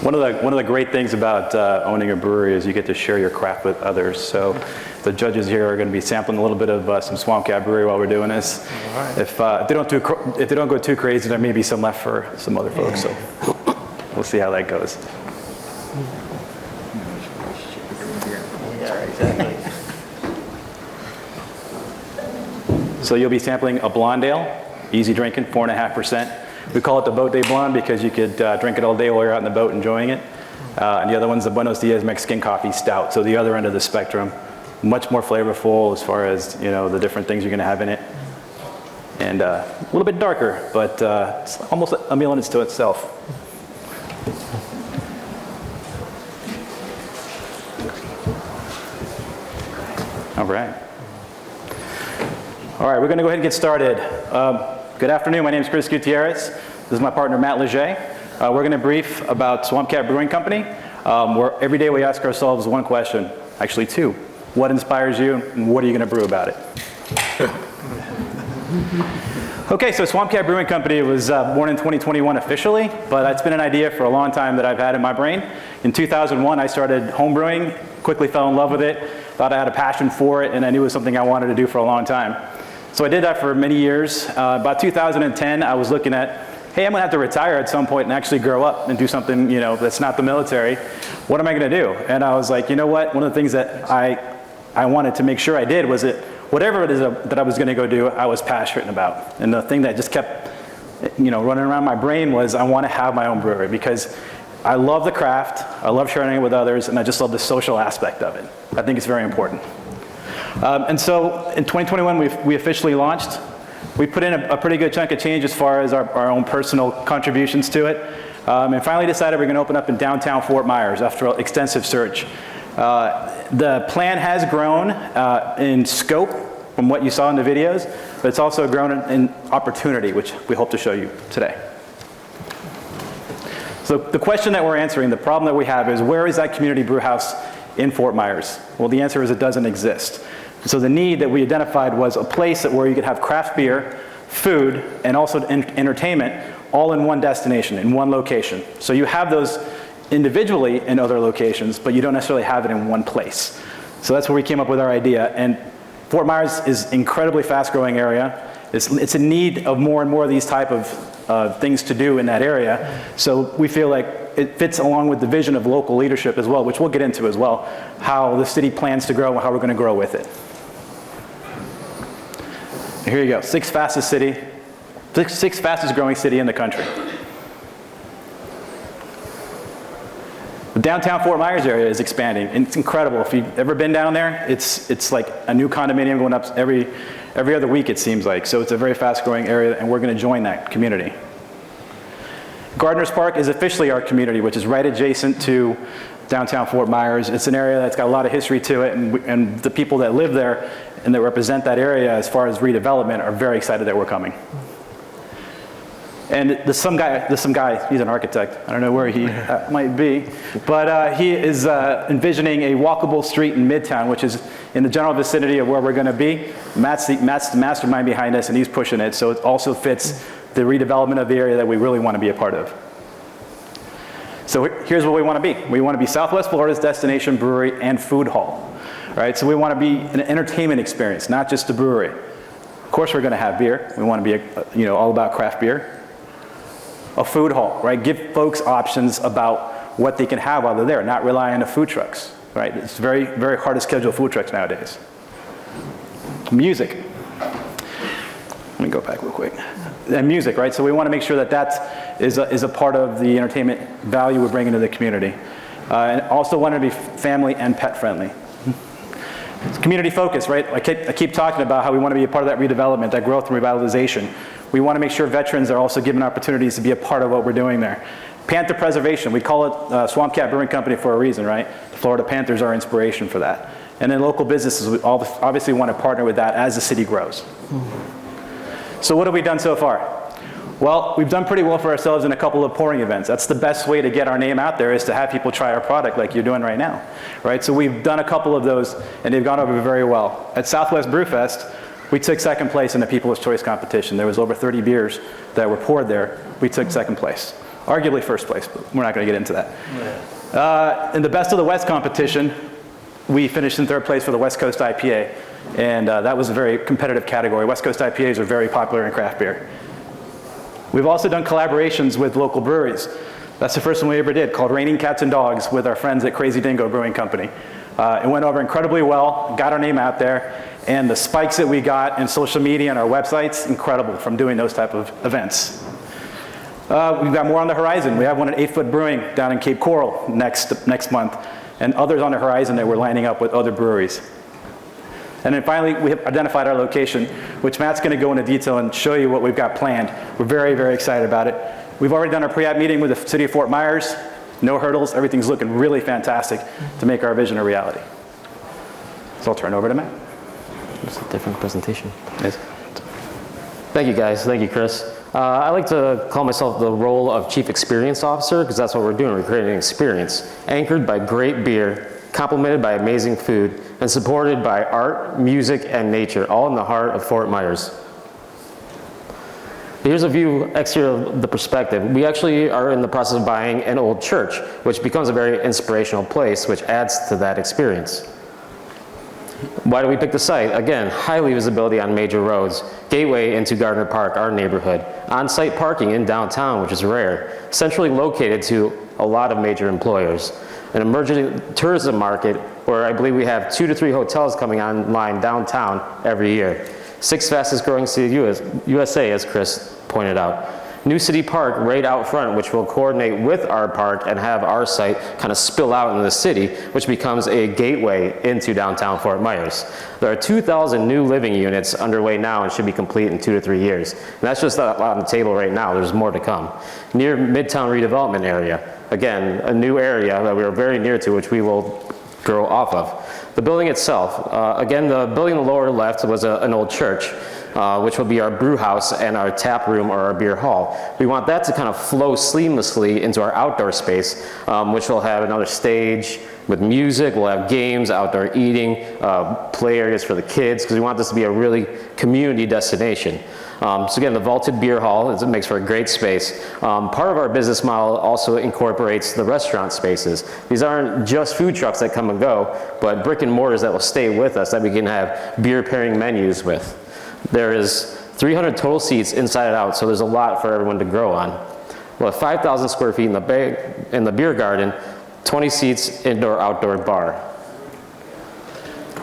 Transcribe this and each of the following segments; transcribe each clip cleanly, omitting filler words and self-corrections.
One of the great things about owning a brewery is you get to share your craft with others. So the judges here are going to be sampling a little bit of some Swamp Cat Brewery while we're doing this. Right. If they don't go too crazy, there may be some left for some other folks. So we'll see how that goes. Yeah, exactly. So you'll be sampling a blonde ale, easy drinking, 4.5%. We call it the Boat Day Blonde because you could drink it all day while you're out in the boat enjoying it. And the other one's the Buenos Dias Mexican Coffee Stout. So the other end of the spectrum, much more flavorful as far as the different things you're going to have in it, and a little bit darker, but it's almost a meal in itself. All right. All right, we're going to go ahead and get started. Good afternoon, my name is Chris Gutierrez. This is my partner, Matt Leger. We're going to brief about Swamp Cat Brewing Company, where every day we ask ourselves one question, actually two. What inspires you, and what are you going to brew about it? Okay, so Swamp Cat Brewing Company was born in 2021 officially, but it's been an idea for a long time that I've had in my brain. In 2001, I started home brewing, quickly fell in love with it, thought I had a passion for it, and I knew it was something I wanted to do for a long time. So I did that for many years. About 2010, I was looking at, hey, I'm gonna have to retire at some point and actually grow up and do something, that's not the military. What am I gonna do? And I was like, you know what? One of the things that I wanted to make sure I did was that whatever it is that I was gonna go do, I was passionate about. And the thing that just kept, running around my brain was I wanna have my own brewery because I love the craft, I love sharing it with others, and I just love the social aspect of it. I think it's very important. And so in 2021, we officially launched. We put in a pretty good chunk of change as far as our own personal contributions to it. And finally decided we're going to open up in downtown Fort Myers after an extensive search. The plan has grown in scope from what you saw in the videos, but it's also grown in opportunity, which we hope to show you today. So the question that we're answering, the problem that we have is, where is that community brew house in Fort Myers? Well, the answer is it doesn't exist. So the need that we identified was a place where you could have craft beer, food, and also entertainment all in one destination, in one location. So you have those individually in other locations, but you don't necessarily have it in one place. So that's where we came up with our idea. And Fort Myers is an incredibly fast-growing area. It's in need of more and more of these type of things to do in that area. So we feel like it fits along with the vision of local leadership as well, which we'll get into as well, how the city plans to grow and how we're going to grow with it. Here you go, sixth fastest growing city in the country. The downtown Fort Myers area is expanding, and it's incredible. If you've ever been down there, it's like a new condominium going up every other week, it seems like. So it's a very fast growing area, and we're going to join that community. Gardner's Park is officially our community, which is right adjacent to downtown Fort Myers. It's an area that's got a lot of history to it, and the people that live there and that represent that area as far as redevelopment are very excited that we're coming. And there's some guy, he's an architect. I don't know where he might be, but he is envisioning a walkable street in Midtown, which is in the general vicinity of where we're going to be. Matt's the mastermind behind this, and he's pushing it, so it also fits the redevelopment of the area that we really want to be a part of. So here's what we want to be. We want to be Southwest Florida's destination brewery and food hall. Right? So we want to be an entertainment experience, not just a brewery. Of course we're going to have beer. We want to be all about craft beer. A food hall, right? Give folks options about what they can have while they're there, not rely on the food trucks, right? It's very, very hard to schedule food trucks nowadays. Music. Let me go back real quick. And music, right? So we want to make sure that is a part of the entertainment value we're bringing to the community. And also want to be family and pet friendly. It's community focused, right? I keep talking about how we want to be a part of that redevelopment, that growth and revitalization. We want to make sure veterans are also given opportunities to be a part of what we're doing there. Panther preservation, we call it Swamp Cat Brewing Company for a reason, right? The Florida Panthers are inspiration for that. And then local businesses, we obviously want to partner with that as the city grows. So what have we done so far? Well, we've done pretty well for ourselves in a couple of pouring events. That's the best way to get our name out there, is to have people try our product like you're doing right now, right? So we've done a couple of those, and they've gone over very well. At Southwest Brewfest, we took second place in the People's Choice competition. There was over 30 beers that were poured there. We took second place. Arguably first place, but we're not going to get into that. In the Best of the West competition, we finished in third place for the West Coast IPA, and that was a very competitive category. West Coast IPAs are very popular in craft beer. We've also done collaborations with local breweries. That's the first one we ever did, called Raining Cats and Dogs, with our friends at Crazy Dingo Brewing Company. It went over incredibly well, got our name out there, and the spikes that we got in social media and our websites, incredible from doing those type of events. We've got more on the horizon. We have one at 8 Foot Brewing down in Cape Coral next month, and others on the horizon that we're lining up with other breweries. And then finally, we have identified our location, which Matt's going to go into detail and show you what we've got planned. We're very, very excited about it. We've already done our pre-app meeting with the city of Fort Myers. No hurdles. Everything's looking really fantastic to make our vision a reality. So I'll turn it over to Matt. It's a different presentation. Yes. Thank you, guys. Thank you, Chris. I like to call myself the role of Chief Experience Officer because that's what we're doing. We're creating an experience anchored by great beer, complemented by amazing food, and supported by art, music, and nature, all in the heart of Fort Myers. Here's a view exterior of the perspective. We actually are in the process of buying an old church, which becomes a very inspirational place, which adds to that experience. Why do we pick the site? Again, highly visibility on major roads, gateway into Gardner Park, our neighborhood, on-site parking in downtown, which is rare, centrally located to a lot of major employers, an emerging tourism market where I believe we have 2 to 3 hotels coming online downtown every year. 6th fastest growing city USA, as Chris pointed out. New City Park right out front, which will coordinate with our park and have our site kind of spill out into the city, which becomes a gateway into downtown Fort Myers. There are 2,000 new living units underway now and should be complete in 2 to 3 years. And that's just on the table right now. There's more to come. Near Midtown redevelopment area, again, a new area that we are very near to, which we will grow off of. The building itself, again, the building on the lower left was an old church. Which will be our brew house and our tap room or our beer hall. We want that to kind of flow seamlessly into our outdoor space, which will have another stage with music. We'll have games, outdoor eating, play areas for the kids, because we want this to be a really community destination. So again, the vaulted beer hall, it makes for a great space. Part of our business model also incorporates the restaurant spaces. These aren't just food trucks that come and go, but brick and mortars that will stay with us that we can have beer pairing menus with. There is 300 total seats inside and out, so there's a lot for everyone to grow on. We'll have 5,000 square feet in the beer garden, 20 seats indoor-outdoor bar.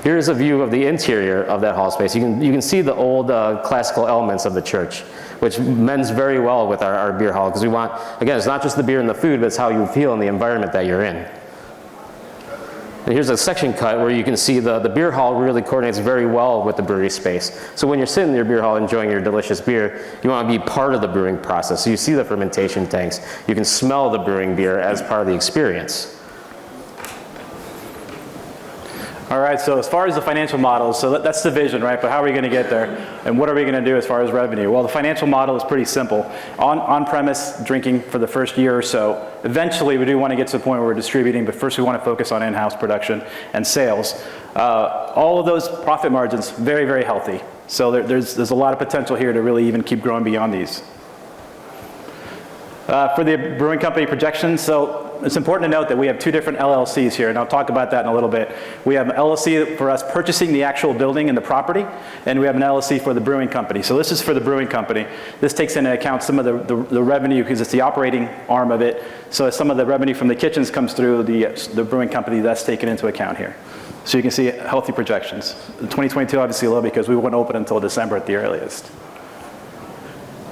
Here's a view of the interior of that hall space. You can see the old classical elements of the church, which mends very well with our beer hall, because we want, again, it's not just the beer and the food, but it's how you feel in the environment that you're in. And here's a section cut where you can see the beer hall really coordinates very well with the brewery space. So when you're sitting in your beer hall enjoying your delicious beer, you want to be part of the brewing process. So you see the fermentation tanks. You can smell the brewing beer as part of the experience. All right, so as far as the financial model, so that's the vision, right? But how are we going to get there? And what are we going to do as far as revenue? Well, the financial model is pretty simple. On-premise drinking for the first year or so. Eventually, we do want to get to the point where we're distributing, but first we want to focus on in-house production and sales. All of those profit margins, very, very healthy. So there's a lot of potential here to really even keep growing beyond these. For the brewing company projections, so it's important to note that we have 2 different LLCs here, and I'll talk about that in a little bit. We have an LLC for us purchasing the actual building and the property, and we have an LLC for the brewing company. So this is for the brewing company. This takes into account some of the revenue, because it's the operating arm of it. So as some of the revenue from the kitchens comes through the brewing company, that's taken into account here. So you can see healthy projections. 2022 obviously low because we wouldn't open until December at the earliest.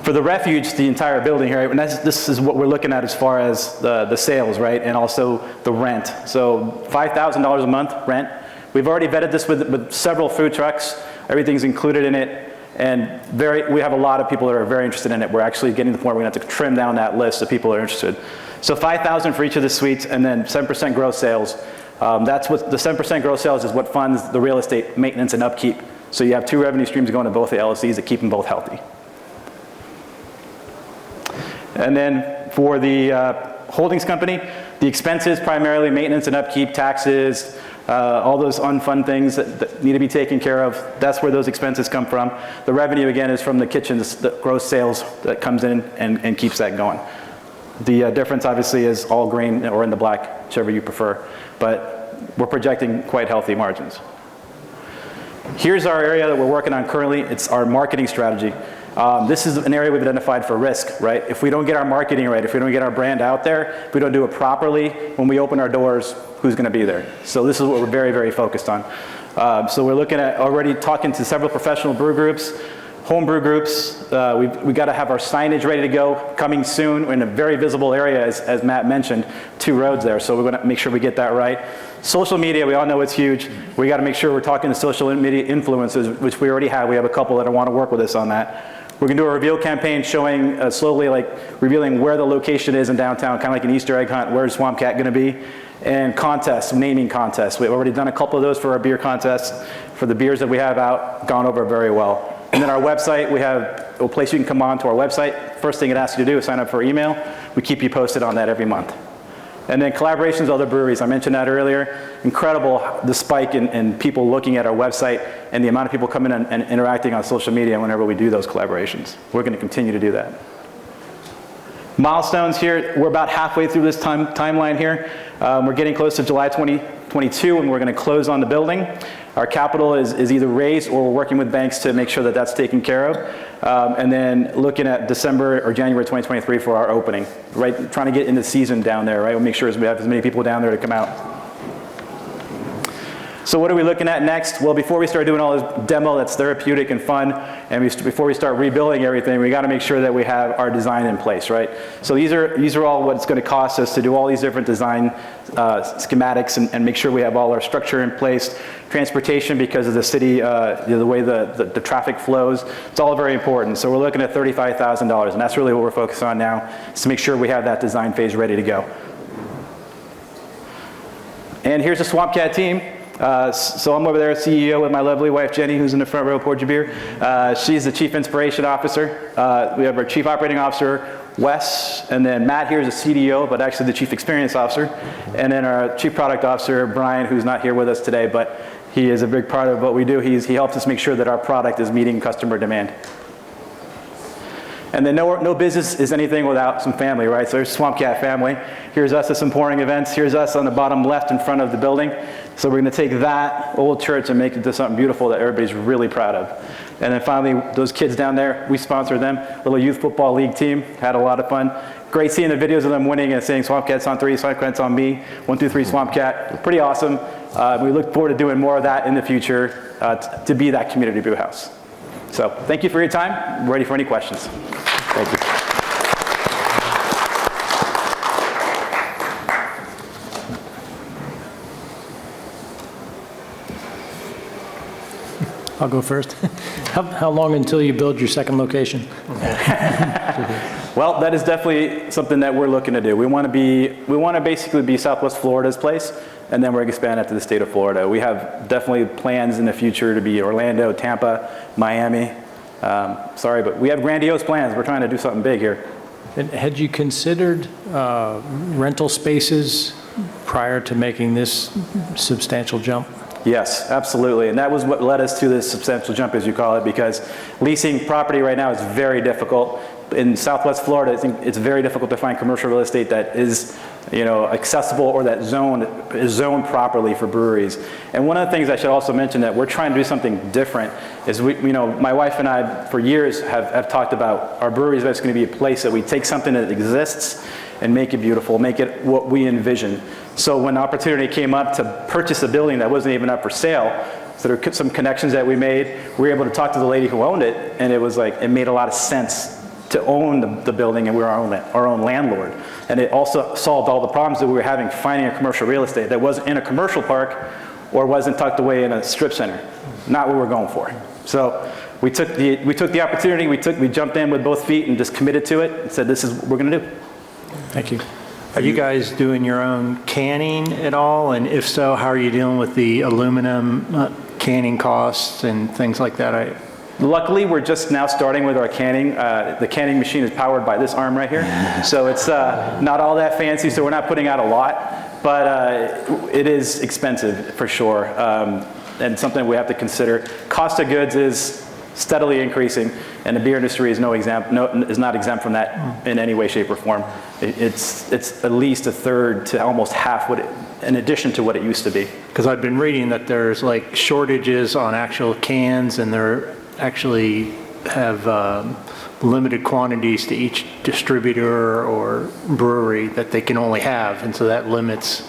For the refuge, the entire building here, and this is what we're looking at as far as the sales, right, and also the rent. So $5,000 a month rent. We've already vetted this with several food trucks. Everything's included in it, and we have a lot of people that are very interested in it. We're actually getting to the point where we're going to have to trim down that list of people that are interested. So $5,000 for each of the suites, and then 7% gross sales. That's what the 7% gross sales is what funds the real estate maintenance and upkeep. So you have 2 revenue streams going to both the LLCs that keep them both healthy. And then for the holdings company, the expenses, primarily maintenance and upkeep, taxes, all those unfun things that need to be taken care of, that's where those expenses come from. The revenue, again, is from the kitchens, the gross sales that comes in and keeps that going. The difference obviously is all green or in the black, whichever you prefer, but we're projecting quite healthy margins. Here's our area that we're working on currently. It's our marketing strategy. This is an area we've identified for risk, right? If we don't get our marketing right, if we don't get our brand out there, if we don't do it properly, when we open our doors, who's going to be there? So this is what we're very, very focused on. So we're looking at already talking to several professional brew groups, home brew groups. We got to have our signage ready to go, coming soon in a very visible area, as Matt mentioned, 2 roads there. So we're going to make sure we get that right. Social media, we all know it's huge. We got to make sure we're talking to social media influencers, which we already have. We have a couple that want to work with us on that. We're going to do a reveal campaign showing slowly, like revealing where the location is in downtown, kind of like an Easter egg hunt. Where's Swamp Cat going to be? And contests, naming contests. We've already done a couple of those for our beer contests. For the beers that we have out, gone over very well. And then our website, we have a place you can come on to our website. First thing it asks you to do is sign up for email. We keep you posted on that every month. And then collaborations with other breweries, I mentioned that earlier. Incredible, the spike in people looking at our website and the amount of people coming in and interacting on social media whenever we do those collaborations. We're going to continue to do that. Milestones here, we're about halfway through this timeline here. We're getting close to July 2022 and we're going to close on the building. Our capital is either raised or we're working with banks to make sure that that's taken care of. And then looking at December or January 2023 for our opening, right? Trying to get in the season down there, right? We'll make sure we have as many people down there to come out. So what are we looking at next? Well, before we start doing all this demo that's therapeutic and fun, and before we start rebuilding everything, we got to make sure that we have our design in place, right? So these are all what it's going to cost us to do all these different design schematics and make sure we have all our structure in place. Transportation, because of the city, the way the traffic flows, it's all very important. So we're looking at $35,000, and that's really what we're focused on now, is to make sure we have that design phase ready to go. And here's the Swamp Cat team. So I'm over there, CEO, with my lovely wife, Jenny, who's in the front row, poured your beer. She's the Chief Inspiration Officer. We have our Chief Operating Officer, Wes, and then Matt here is the CDO, but actually the Chief Experience Officer. And then our Chief Product Officer, Brian, who's not here with us today, but he is a big part of what we do. He helps us make sure that our product is meeting customer demand. And then no business is anything without some family, right? So there's Swamp Cat family. Here's us at some pouring events. Here's us on the bottom left in front of the building. So we're going to take that old church and make it into something beautiful that everybody's really proud of. And then finally, those kids down there, we sponsor them. Little youth football league team. Had a lot of fun. Great seeing the videos of them winning and saying Swamp Cat's on 3, Swamp Cat's on me, 1, 2, 3, Swamp Cat. Pretty awesome. We look forward to doing more of that in the future to be that community brew house. So thank you for your time. I'm ready for any questions. Thank you. I'll go first. How long until you build your second location? Well, that is definitely something that we're looking to do. We want to basically be Southwest Florida's place, and then we're going to expand out to the state of Florida. We have definitely plans in the future to be Orlando, Tampa, Miami. Sorry, but we have grandiose plans. We're trying to do something big here. And had you considered rental spaces prior to making this substantial jump? Yes, absolutely. And that was what led us to this substantial jump, as you call it, because leasing property right now is very difficult. In Southwest Florida, it's very difficult to find commercial real estate that is, accessible or that is zoned properly for breweries. And one of the things I should also mention that we're trying to do something different is my wife and I for years have talked about our breweries. That's going to be a place that we take something that exists and make it beautiful, make it what we envision. So when the opportunity came up to purchase a building that wasn't even up for sale, so there were some connections that we made. We were able to talk to the lady who owned it, and it was like, it made a lot of sense to own the building, and we were our own landlord. And it also solved all the problems that we were having finding a commercial real estate that wasn't in a commercial park or wasn't tucked away in a strip center. Not what we're going for. So we took the opportunity, we jumped in with both feet and just committed to it and said, this is what we're gonna do. Thank you. Are you guys doing your own canning at all? And if so, how are you dealing with the aluminum canning costs and things like that? Luckily, we're just now starting with our canning. The canning machine is powered by this arm right here. So it's not all that fancy, so we're not putting out a lot. But it is expensive for sure, and something we have to consider. Cost of goods is steadily increasing. And the beer industry is is not exempt from that in any way, shape, or form. It's at least a third to almost half in addition to what it used to be. Because I've been reading that there's like shortages on actual cans, and they're actually have limited quantities to each distributor or brewery that they can only have, and so that limits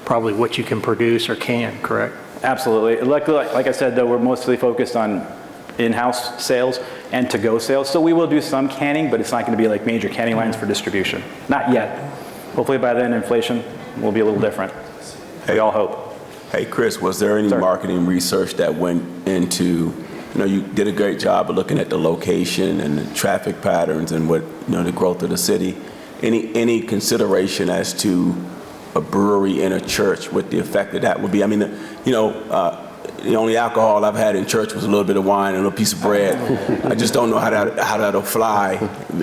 probably what you can produce or can, correct? Absolutely. Like I said, though, we're mostly focused on in-house sales and to-go sales. So we will do some canning, but it's not going to be like major canning lines for distribution. Not yet. Hopefully by then inflation will be a little different. We all hope. Hey, Chris, was there any marketing research that went into, you did a great job of looking at the location and the traffic patterns and what, the growth of the city. Any consideration as to a brewery in a church, what the effect of that would be? I mean, the only alcohol I've had in church was a little bit of wine and a little piece of bread. I just don't know how that'll fly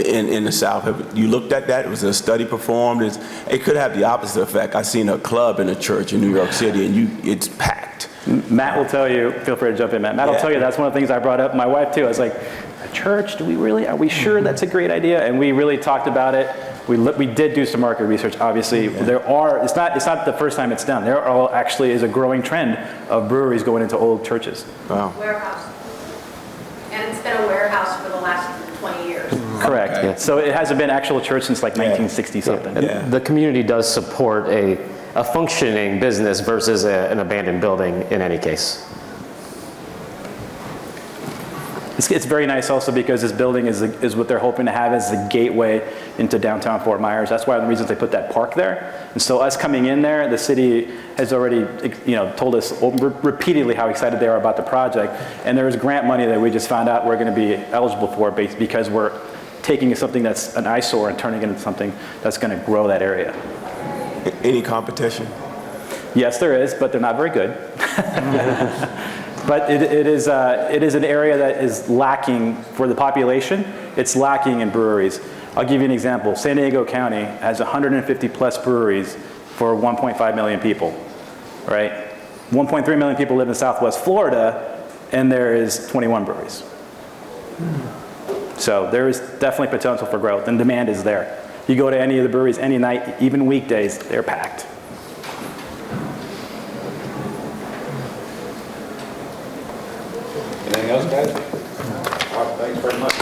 in the South. Have you looked at that? Was a study performed? It could have the opposite effect. I've seen a club in a church in New York City, and it's packed. Matt will tell you, feel free to jump in, Matt. Matt will tell you that's one of the things I brought up. My wife, too. I was like, a church? Are we sure that's a great idea? And we really talked about it. We did do some market research, obviously. It's not the first time it's done. There actually is a growing trend of breweries going into old churches. Wow. Warehouse. And it's been a warehouse for the last 20 years. Correct. Okay. So it hasn't been actual church since like 1960 something. And the community does support a functioning business versus an abandoned building in any case. It's very nice also because this building is what they're hoping to have as the gateway into downtown Fort Myers. That's one of the reasons they put that park there. And so us coming in there, the city has already told us repeatedly how excited they are about the project. And there is grant money that we just found out we're going to be eligible for because we're taking something that's an eyesore and turning it into something that's going to grow that area. Any competition? Yes, there is, but they're not very good. But it is an area that is lacking for the population. It's lacking in breweries. I'll give you an example. San Diego County has 150 plus breweries for 1.5 million people, right? 1.3 million people live in Southwest Florida, and there is 21 breweries. So there is definitely potential for growth, and demand is there. You go to any of the breweries any night, even weekdays, they're packed. Anything else, guys? All right, thanks very much.